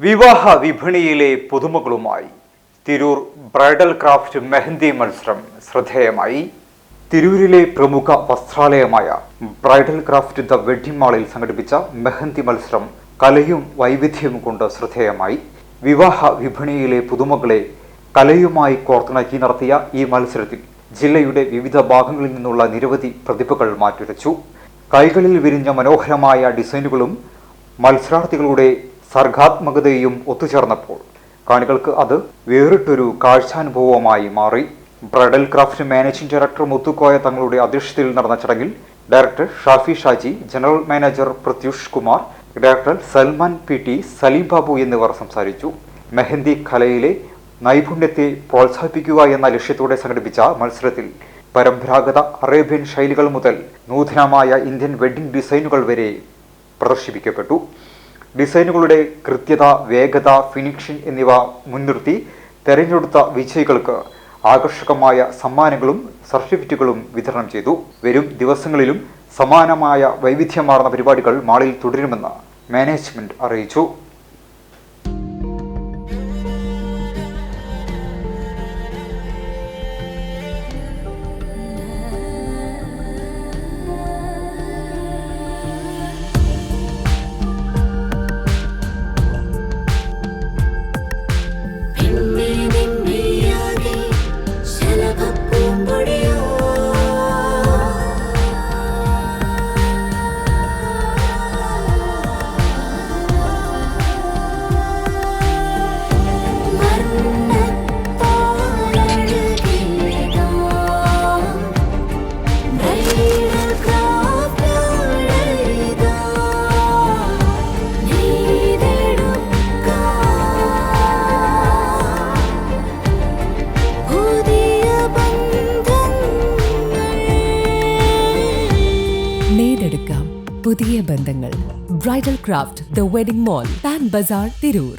വിവാഹ വിപണിയിലെ പുതുമകളുമായി Tirur bridal craft mehndi മത്സരം ശ്രദ്ധേയമായി. തിരൂരിലെ പ്രമുഖ വസ്ത്രാലയമായ ബ്രൈഡൽ ക്രാഫ്റ്റ് ദ വെഡ്ഡിംഗ് മാളിൽ സംഘടിപ്പിച്ച മെഹന്തി മത്സരം കലയും വൈവിധ്യവും കൊണ്ട് ശ്രദ്ധേയമായി. വിവാഹ വിപണിയിലെ പുതുമകളെ കലയുമായി കോർത്തിണക്കി നടത്തിയ ഈ മത്സരത്തിൽ ജില്ലയുടെ വിവിധ ഭാഗങ്ങളിൽ നിന്നുള്ള നിരവധി പ്രതിഭകൾ മാറ്റുരച്ചു. കൈകളിൽ വിരിഞ്ഞ മനോഹരമായ ഡിസൈനുകളും മത്സരാർത്ഥികളുടെ സർഗാത്മകതയും ഒത്തുചേർന്നപ്പോൾ കാണികൾക്ക് അത് വേറിട്ടൊരു കാഴ്ചാനുഭവമായി മാറി. Bridal craft managing director Muthukoya തങ്ങളുടെ അധ്യക്ഷതയിൽ നടന്ന ചടങ്ങിൽ director Shafi Shaji, general manager Pratyush Kumar, director Salman P T, Saleem Babu എന്നിവർ സംസാരിച്ചു. മെഹന്തി കലയിലെ നൈപുണ്യത്തെ പ്രോത്സാഹിപ്പിക്കുക എന്ന ലക്ഷ്യത്തോടെ സംഘടിപ്പിച്ച മത്സരത്തിൽ പരമ്പരാഗത അറേബ്യൻ ശൈലികൾ മുതൽ നൂതനമായ ഇന്ത്യൻ വെഡ്ഡിംഗ് ഡിസൈനുകൾ വരെ പ്രദർശിപ്പിക്കപ്പെട്ടു. ഡിസൈനുകളുടെ കൃത്യത, വേഗത, ഫിനിഷിംഗ് എന്നിവ മുൻനിർത്തി തെരഞ്ഞെടുത്ത വിജയികൾക്ക് ആകർഷകമായ സമ്മാനങ്ങളും സർട്ടിഫിക്കറ്റുകളും വിതരണം ചെയ്തു. വരും ദിവസങ്ങളിലും സമാനമായ വൈവിധ്യമാർന്ന പരിപാടികൾ മാളിൽ തുടരുമെന്ന് മാനേജ്മെന്റ് അറിയിച്ചു. നേടെടുക്കാം പുതിയ ബന്ധങ്ങൾ. Bridal craft the wedding mall, Pan Bazar, Tirur.